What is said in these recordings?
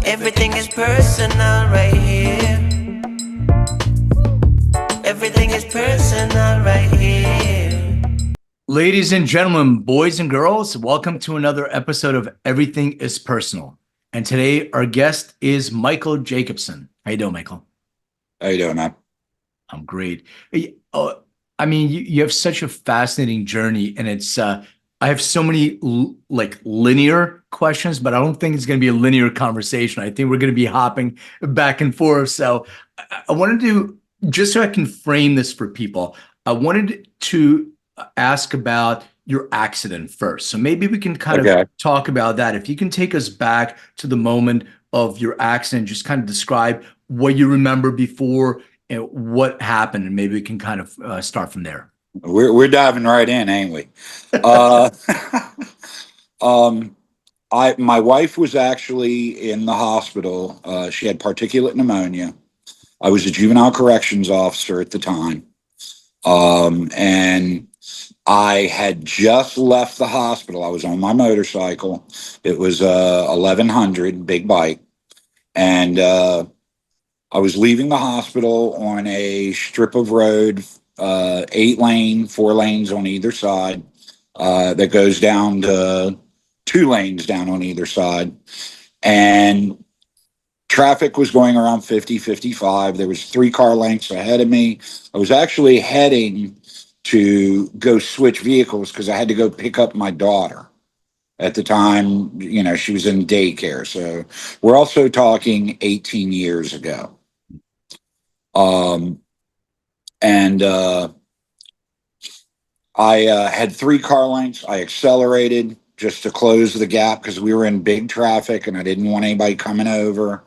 Everything is personal right here. Everything is personal right here. Ladies and gentlemen, boys and girls, welcome to another episode of Everything is Personal. And today our guest is Michael Jacobson. How you doing, Michael? How you doing, man? I'm great. I mean, you have such a fascinating journey, and I have so many linear questions, but I don't think it's going to be a linear conversation. I think we're going to be hopping back and forth. So I wanted to, just so I can frame this for people, I wanted to ask about your accident first. So maybe we can kind of talk about that. If you can take us back to the moment of your accident, just kind of describe what you remember before and what happened, and maybe we can kind of start from there. We're diving right in, ain't we? My wife was actually in the hospital. She had particulate pneumonia. I was a juvenile corrections officer at the time. And I had just left the hospital. I was on my motorcycle. It was 1100 big bike. And I was leaving the hospital on a strip of road, 8-lane, 4 lanes on either side, that goes down to 2 lanes down on either side. And traffic was going around 50, 55. There was 3 car lengths ahead of me. I was actually heading to go switch vehicles because I had to go pick up my daughter. At the time, you know, she was in daycare. So we're also talking 18 years ago. I had 3 car lengths. I accelerated just to close the gap because we were in big traffic and I didn't want anybody coming over.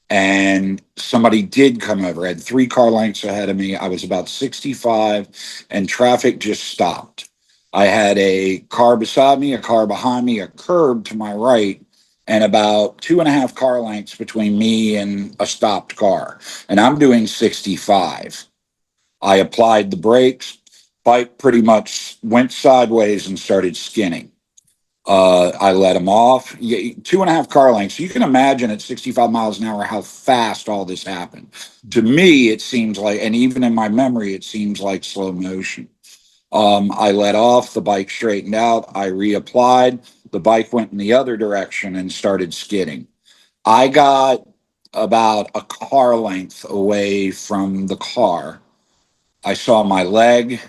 And somebody did come over. I had 3 car lengths ahead of me. I was about 65 and traffic just stopped. I had a car beside me, a car behind me, a curb to my right, and about 2.5 car lengths between me and a stopped car. And I'm doing 65. I applied the brakes. Bike pretty much went sideways and started skinning. I let him off. 2.5 car lengths. You can imagine at 65 miles an hour how fast all this happened. To me, it seems like, and even in my memory, it seems like slow motion. I let off. The bike straightened out. I reapplied. The bike went in the other direction and started skidding. I got about a car length away from the car. I saw my leg.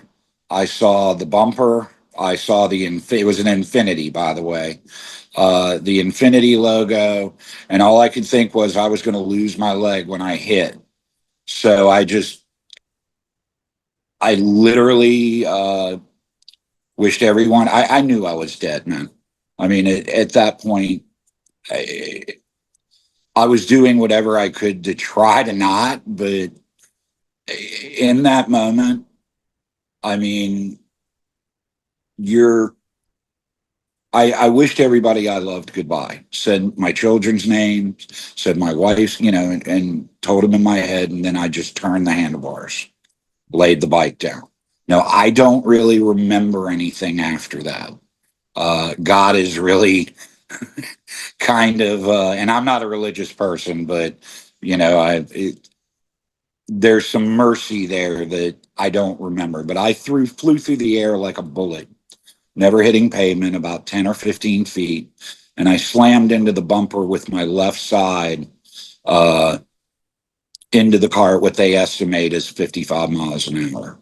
I saw the bumper. I saw it was an Infinity, by the way, the Infinity logo. And all I could think was I was going to lose my leg when I hit. So I literally wished everyone, I knew I was dead, man. I mean, at that point, I was doing whatever I could to try to not, but in that moment, I mean, I wished everybody I loved goodbye, said my children's names, said my wife's, you know, and told them in my head. And then I just turned the handlebars, laid the bike down. No, I don't really remember anything after that. God is really kind of, and I'm not a religious person, but you know, there's some mercy there that I don't remember. But I flew through the air like a bullet, never hitting pavement, about 10 or 15 feet, and I slammed into the bumper with my left side into the car at what they estimate is 55 miles an hour.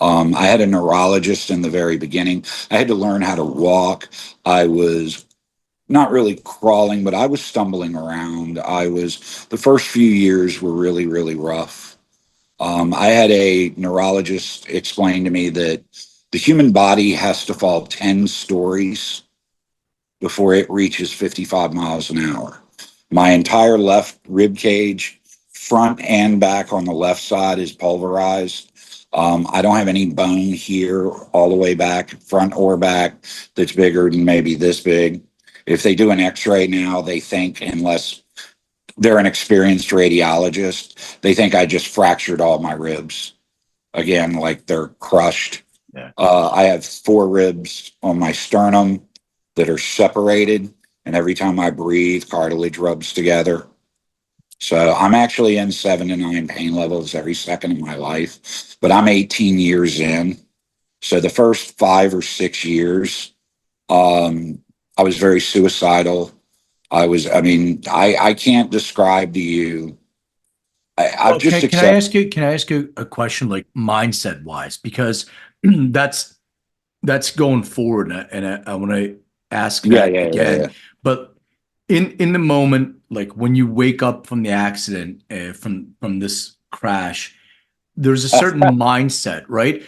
I had a neurologist in the very beginning. I had to learn how to walk. I was not really crawling, but I was stumbling around. The first few years were really, really rough. I had a neurologist explain to me that the human body has to fall 10 stories before it reaches 55 miles an hour. My entire left rib cage, front and back on the left side, is pulverized. I don't have any bone here all the way back, front or back, that's bigger than maybe this big. If they do an x-ray now, they think, unless they're an experienced radiologist, they think I just fractured all my ribs. Again, like they're crushed. Yeah. I have 4 ribs on my sternum that are separated. and every time I breathe, cartilage rubs together. So I'm actually in 7 to 9 pain levels every second of my life, but I'm 18 years in. So the first 5 or 6 years, I was very suicidal. I can't describe to you. I've Well, just can I accepted. ask you, a question like mindset wise? Because that's going forward, and I want to ask Yeah, that yeah, yeah, again. yeah. But in the moment, like when you wake up from the accident, from this crash, there's a certain mindset, right?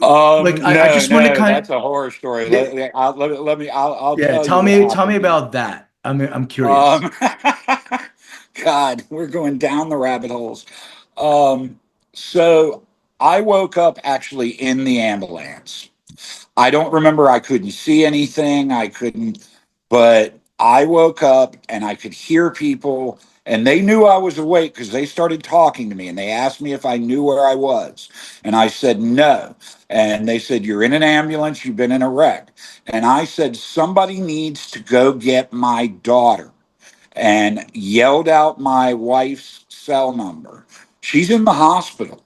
Like I No, just want to no, kind of, that's a horror story. yeah, I'll yeah. tell you what Tell me happened. about that. I'm curious. Um, God, we're going down the rabbit holes. Um, so I woke up actually in the ambulance. I don't remember. I couldn't see anything. I couldn't, but I woke up and I could hear people, and they knew I was awake because they started talking to me and they asked me if I knew where I was. And I said no. And they said, "You're in an ambulance. You've been in a wreck." And I said, "Somebody needs to go get my daughter," and yelled out my wife's cell number. She's in the hospital,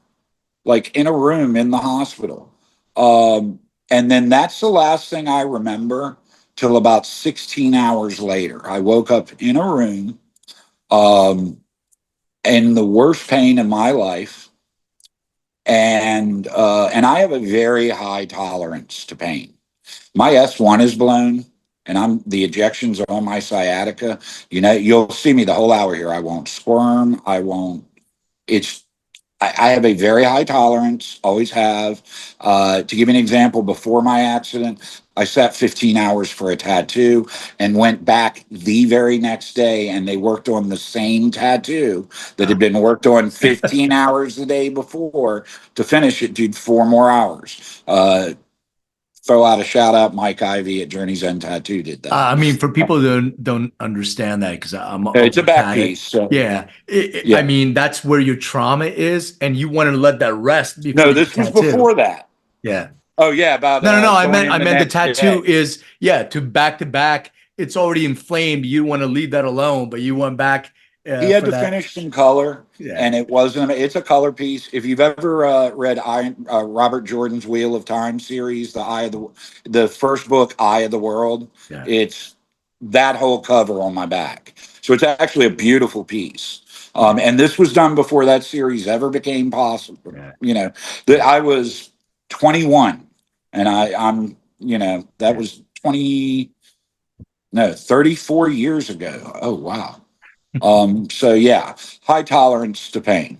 like in a room in the hospital. Um, and then that's the last thing I remember till about 16 hours later. I woke up in a room um, in the worst pain in my life. And I have a very high tolerance to pain. My S1 is blown, and I'm the ejections are on my sciatica. You know, you'll see me the whole hour here. I won't squirm. I won't. It's I have a very high tolerance, always have. To give you an example, before my accident, I sat 15 hours for a tattoo and went back the very next day, and they worked on the same tattoo that had been worked on 15 hours the day before to finish it, dude, 4 more hours. Throw out a shout out, Mike Ivy at Journey's End Tattoo did that. I mean, for people who don't understand that, because I'll It's a back unpack it. piece. So, Yeah, I yeah. mean, that's where your trauma is, and you want to let that rest before No, you this was tattoo. before that. Yeah. Oh, yeah, about No. going I in the meant the next tattoo day. is, yeah, to back. It's already inflamed. You want to leave that alone, but you went back He had for to that. finish some color, Yeah. and it wasn't. It's a color piece. If you've ever read Robert Jordan's Wheel of Time series, the first book, Eye of the World, Yeah. it's that whole cover on my back. So it's actually a beautiful piece. Yeah. And this was done before that series ever became possible. Yeah. You know, that I was 21, and I'm that Yeah. was 20 no 34 years ago. Oh wow. So yeah, high tolerance to pain.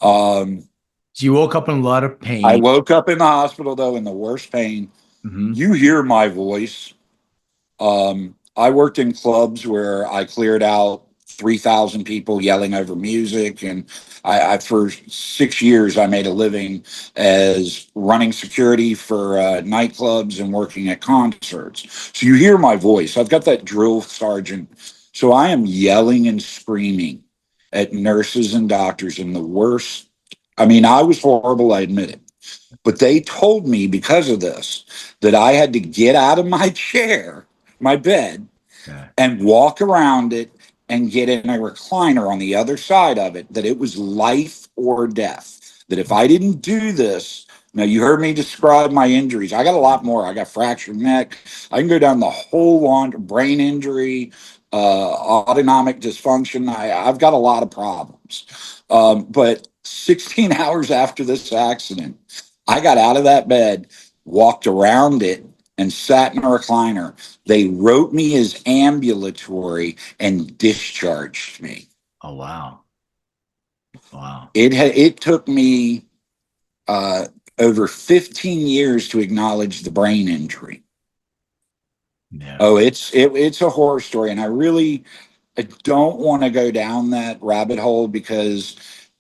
Um, So you woke up in a lot of I pain. woke up in the hospital though in the worst pain. Hmm. You hear my voice. I worked in clubs where I cleared out 3,000 people yelling over music, and I for 6 years I made a living as running security for nightclubs and working at concerts. So you hear my voice. I've got that drill sergeant. So I am yelling and screaming at nurses and doctors in the worst. I mean, I was horrible, I admit it. But they told me because of this that I had to get out of my chair, my bed, Yeah. and walk around it and get in a recliner on the other side of it, that it was life or death. That if I didn't do this, now you heard me describe my injuries. I got a lot more. I got fractured neck. I can go down the whole laundry, brain injury, autonomic dysfunction. I've got a lot of problems. But 16 hours after this accident, I got out of that bed, walked around it, and sat in a recliner. They wrote me as ambulatory and discharged me. Oh wow. Wow. It took me uh, over 15 years to acknowledge the brain injury. Yeah. Oh, it's a horror story, and I don't want to go down that rabbit hole because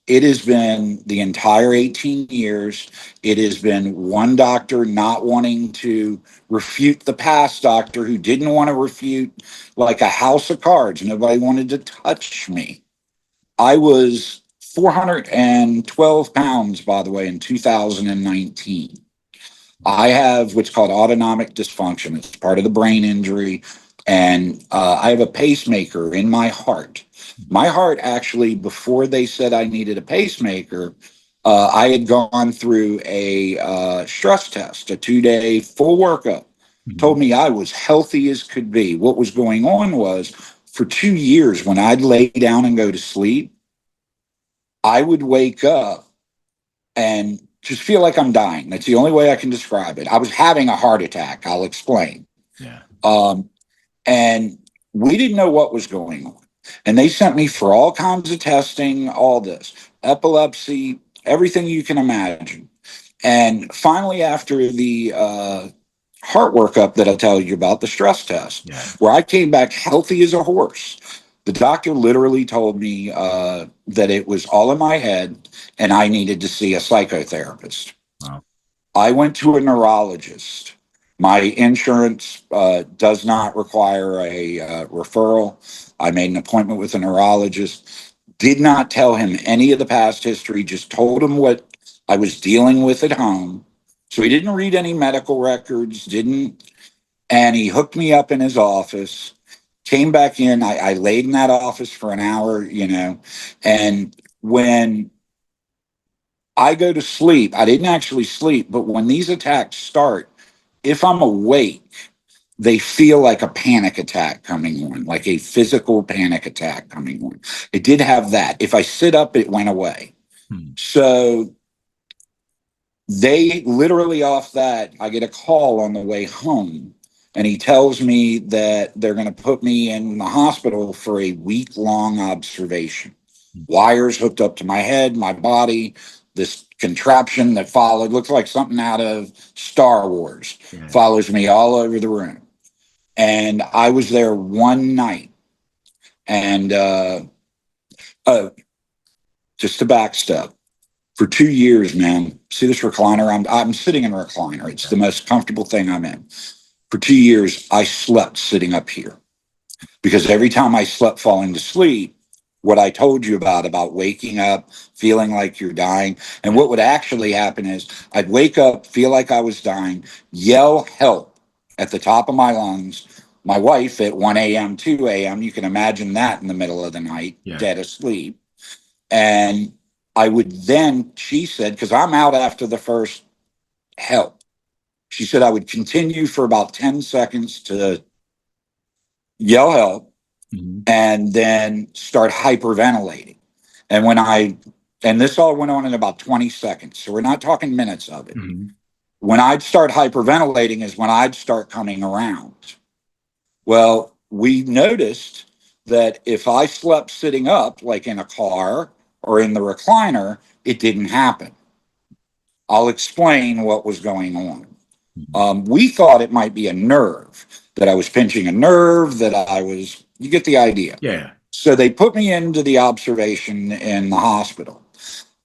it has been the entire 18 years. It has been one doctor not wanting to refute the past doctor who didn't want to refute, like a house of cards. Nobody wanted to touch me. I was 412 pounds, by the way, in 2019. I have what's called autonomic dysfunction. It's part of the brain injury. And I have a pacemaker in my heart. My heart actually, before they said I needed a pacemaker, I had gone through a stress test, a 2-day full workup. Told me I was healthy as could be. What was going on was for 2 years, when I'd lay down and go to sleep, I would wake up and just feel like I'm dying. That's the only way I can describe it. I was having a heart attack. I'll explain. Yeah. And we didn't know what was going on. And they sent me for all kinds of testing, all this epilepsy, everything you can imagine. And finally, after the heart workup that I tell you about, the stress test, where I came back healthy as a horse, the doctor literally told me that it was all in my head and I needed to see a psychotherapist. Wow. I went to a neurologist. My insurance does not require a referral. I made an appointment with a neurologist, did not tell him any of the past history, just told him what I was dealing with at home. So he didn't read any medical records, and he hooked me up in his office, came back in. I laid in that office for an hour, and when I go to sleep, I didn't actually sleep, but when these attacks start, if I'm awake, they feel like a panic attack coming on, like a physical panic attack coming on. It did have that. If I sit up, it went away. So they literally off that, I get a call on the way home, and he tells me that they're going to put me in the hospital for a week-long observation. Wires hooked up to my head, my body, this contraption that followed, looks like something out of Star Wars, follows me all over the room. And I was there one night. And just to backstep, for 2 years, man, see this recliner? I'm sitting in a recliner. It's the most comfortable thing I'm in. For 2 years, I slept sitting up here because every time I slept falling to sleep, what I told you about waking up, feeling like you're dying. And what would actually happen is I'd wake up, feel like I was dying, yell help at the top of my lungs. My wife at 1 a.m., 2 a.m., you can imagine that in the middle of the night, dead asleep. And I would then, she said, because I'm out after the first help, she said I would continue for about 10 seconds to yell help and then start hyperventilating. And and this all went on in about 20 seconds. So we're not talking minutes of it. When I'd start hyperventilating is when I'd start coming around. Well, we noticed that if I slept sitting up, like in a car or in the recliner, it didn't happen. I'll explain what was going on. We thought it might be a nerve, that I was pinching a nerve, you get the idea. Yeah. So they put me into the observation in the hospital.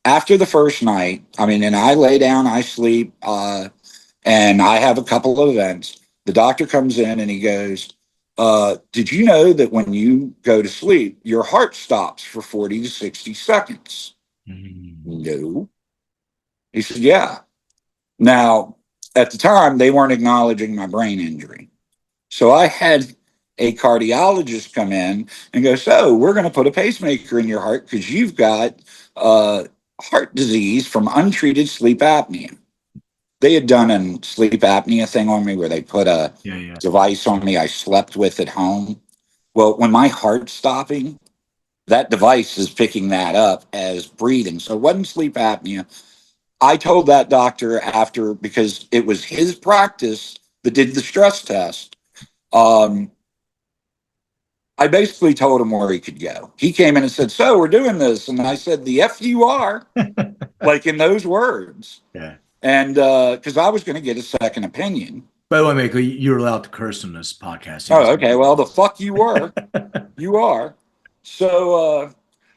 After the first night, and I lay down, I sleep, and I have a couple of events. The doctor comes in and he goes, did you know that when you go to sleep, your heart stops for 40 to 60 seconds? No. He said, yeah. Now, at the time, they weren't acknowledging my brain injury. So I had a cardiologist come in and go, so we're going to put a pacemaker in your heart because you've got heart disease from untreated sleep apnea. They had done a sleep apnea thing on me where they put a device on me I slept with at home. Well, when my heart's stopping, that device is picking that up as breathing. So it wasn't sleep apnea. I told that doctor after, because it was his practice that did the stress test. I basically told him where he could go. He came in and said, so we're doing this. And I said, the F you are, like in those words. Yeah. And because I was going to get a second opinion. By the way, Michael, you're allowed to curse on this podcast. Oh, okay. Well, the fuck you were. You are. So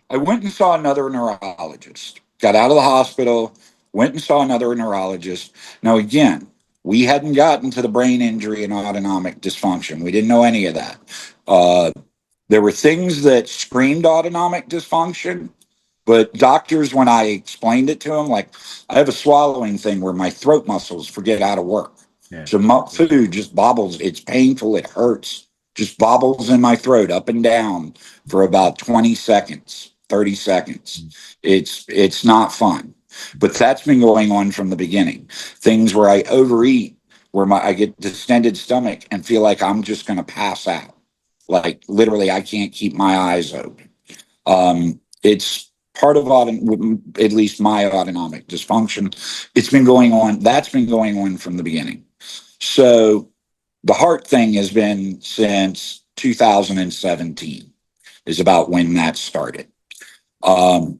I went and saw another neurologist. Got out of the hospital, went and saw another neurologist. Now, again, we hadn't gotten to the brain injury and autonomic dysfunction. We didn't know any of that. There were things that screamed autonomic dysfunction, but doctors, when I explained it to them, like I have a swallowing thing where my throat muscles forget how to work. So food just bobbles. It's painful. It hurts. just bobbles in my throat up and down for about 20 seconds, 30 seconds. It's not fun. But that's been going on from the beginning. Things where I overeat, where I get distended stomach and feel like I'm just going to pass out. Like literally, I can't keep my eyes open. It's part of at least my autonomic dysfunction. It's been going on. That's been going on from the beginning. So the heart thing has been since 2017 is about when that started. And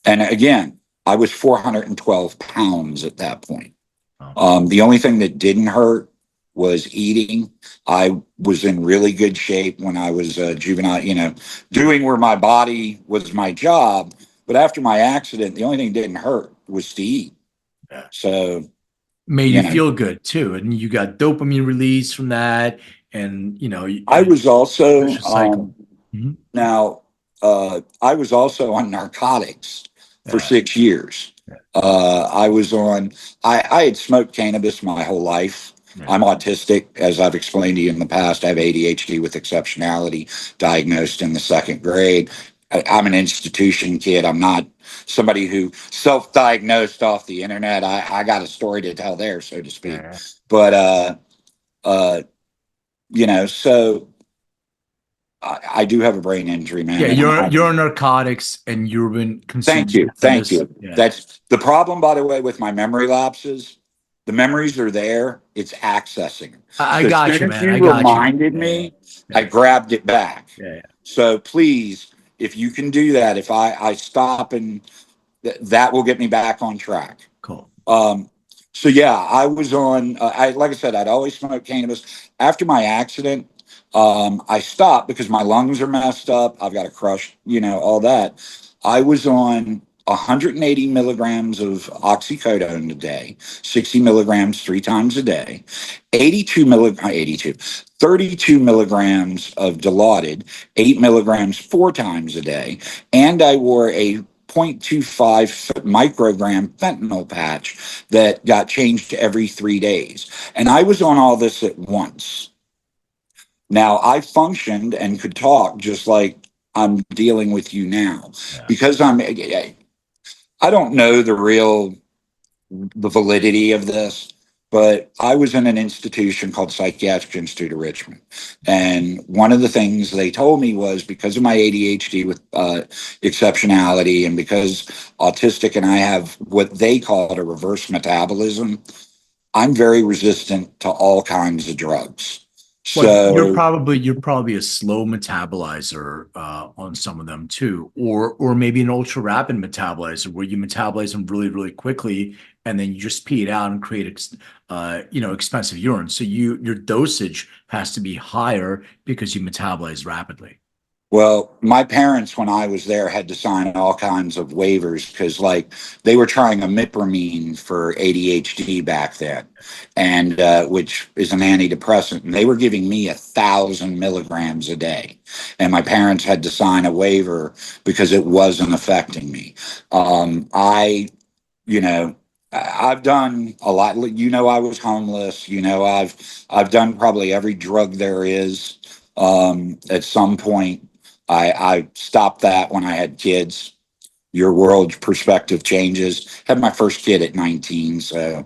again, I was 412 pounds at that point. The only thing that didn't hurt was eating. I was in really good shape when I was a juvenile, doing where my body was my job. But after my accident, the only thing that didn't hurt was to eat. Yeah. So made you feel good too. And you got dopamine release from that. And, I was also, cycle. now, I was also on narcotics for 6 years. I was on, I had smoked cannabis my whole life. I'm autistic, as I've explained to you in the past. I have ADHD with exceptionality, diagnosed in the 2nd grade. I'm an institution kid. I'm not somebody who self-diagnosed off the internet. I got a story to tell there, so to speak. But, so I do have a brain injury, man. Yeah, you're on narcotics and you've been consuming. Thank you. Yeah. That's the problem, by the way, with my memory lapses. The memories are there. It's accessing. I got you, man. You reminded me. I grabbed it back. Yeah. So please, if you can do that, if I stop and that will get me back on track. Cool. So yeah, I was on. Like I said, I'd always smoked cannabis. After my accident, I stopped because my lungs are messed up. I've got a crush, all that. I was on 180 milligrams of oxycodone a day, 60 milligrams 3 times a day, 32 milligrams of Dilaudid, 8 milligrams 4 times a day, and I wore a 0.25 microgram fentanyl patch that got changed every 3 days. And I was on all this at once. Now, I functioned and could talk just like I'm dealing with you now, because I don't know the validity of this, but I was in an institution called Psychiatric Institute of Richmond. And one of the things they told me was, because of my ADHD with exceptionality, and because autistic and I have what they call a reverse metabolism, I'm very resistant to all kinds of drugs. So you're probably a slow metabolizer on some of them too, or maybe an ultra rapid metabolizer where you metabolize them really, really quickly, and then you just pee it out and create expensive urine. So your dosage has to be higher because you metabolize rapidly. Well, my parents, when I was there, had to sign all kinds of waivers because, they were trying imipramine for ADHD back then, and which is an antidepressant, and they were giving me 1,000 milligrams a day, and my parents had to sign a waiver because it wasn't affecting me. I've done a lot. I was homeless. I've done probably every drug there is. At some point, I stopped that when I had kids. Your world perspective changes. Had my first kid at 19. So,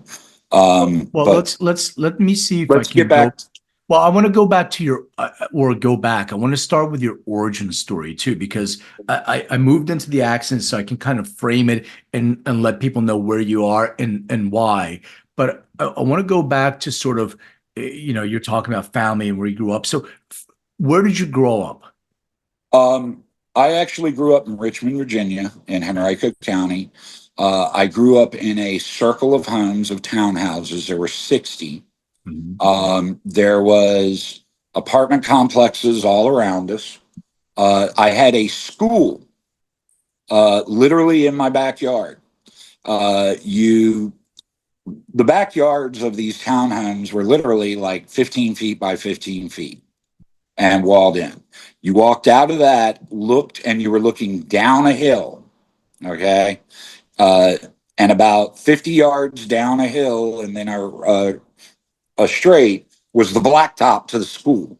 let me see if I can get back. Well, I want to go back to I want to start with your origin story too, because I moved into the accent so I can kind of frame it and let people know where you are and why. But I want to go back to sort of, you're talking about family and where you grew up. So where did you grow up? I actually grew up in Richmond, Virginia, in Henrico County. I grew up in a circle of homes, of townhouses. There were 60. There was apartment complexes all around us. I had a school literally in my backyard. The backyards of these townhomes were literally like 15 feet by 15 feet and walled in. You walked out of that, looked, and you were looking down a hill, okay? And about 50 yards down a hill and then a straight was the blacktop to the school.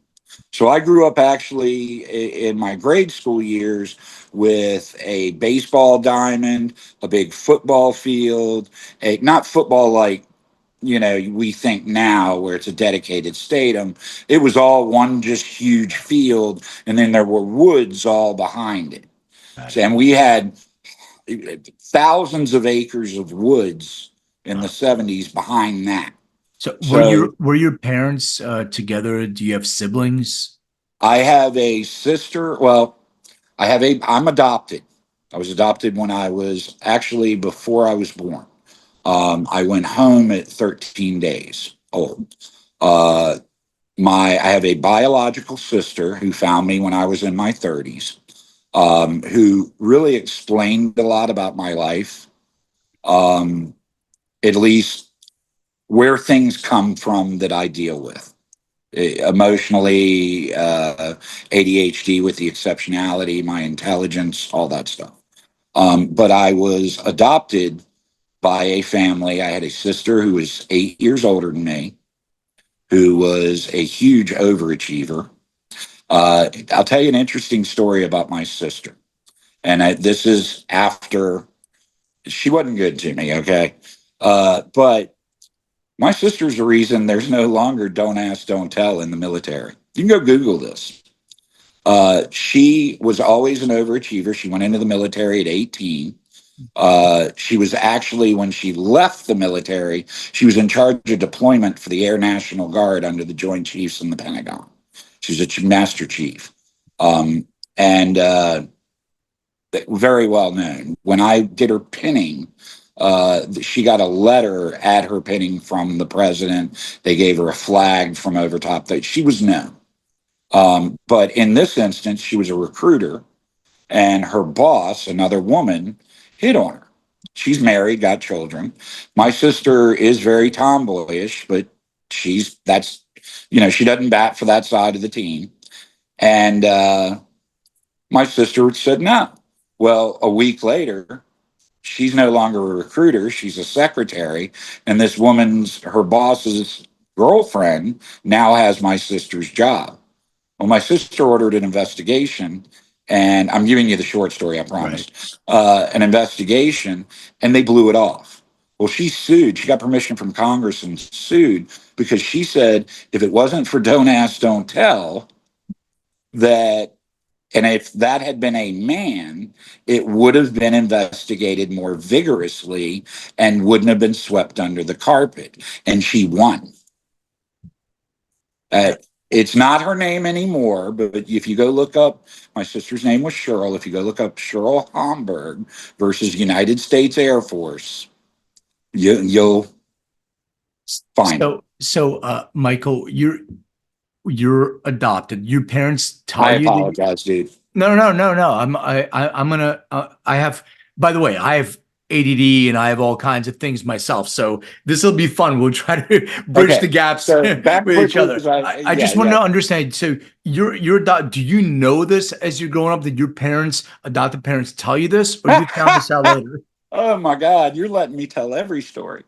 So I grew up actually in my grade school years with a baseball diamond, a big football field, a not football like we think now where it's a dedicated stadium. It was all one just huge field, and then there were woods all behind it. Got So, it. and we had thousands of acres of woods in the Wow. 70s behind that. So So were your parents together? Do you have siblings? I have a sister. Well, I'm adopted. I was adopted when I was actually before I was born. I went home at 13 days old. Uh, I have a biological sister who found me when I was in my 30s, who really explained a lot about my life, at least where things come from that I deal with. Emotionally, ADHD with the exceptionality, my intelligence, all that stuff. But I was adopted by a family. I had a sister who was 8 years older than me, who was a huge overachiever. I'll tell you an interesting story about my sister. And this is after she wasn't good to me, okay? But my sister's the reason there's no longer don't ask, don't tell in the military. You can go Google this. She was always an overachiever. She went into the military at 18. She was actually, when she left the military, she was in charge of deployment for the Air National Guard under the Joint Chiefs in the Pentagon. She was a master chief, and very well known. When I did her pinning, she got a letter at her pinning from the president. They gave her a flag from over top. That she was known. But in this instance, she was a recruiter, and her boss, another woman, hit on her. She's married, got children. My sister is very tomboyish, but she doesn't bat for that side of the team. And my sister said no. Well, a week later, she's no longer a recruiter, she's a secretary, and her boss's girlfriend now has my sister's job. Well, my sister ordered an investigation, and I'm giving you the short story, I promise. Right. An investigation, and they blew it off. Well, she sued. She got permission from Congress and sued because she said if it wasn't for don't ask, don't tell, and if that had been a man, it would have been investigated more vigorously and wouldn't have been swept under the carpet. And she won. It's not her name anymore, but if you go look up, my sister's name was Cheryl. If you go look up Cheryl Homburg versus United States Air Force, you'll find it. Michael, you're adopted. Your parents tell I you that apologize, dude. no. I'm gonna. I have. By the way, I have ADD and I have all kinds of things myself. So this will be fun. We'll try to bridge the gaps So back with each quickly, other. I just want to understand. So do you know this as you're growing up? Did your adopted parents, tell you this, or you found this out later? Oh my God, you're letting me tell every story.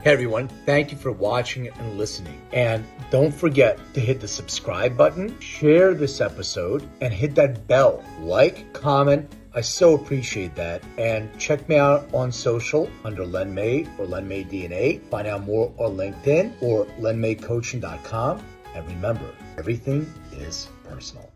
Hey everyone, thank you for watching and listening. And don't forget to hit the subscribe button, share this episode, and hit that bell. Like, comment, I so appreciate that. And check me out on social under Len May or Len May DNA. Find out more on LinkedIn or lenmaycoaching.com. And remember, everything is personal.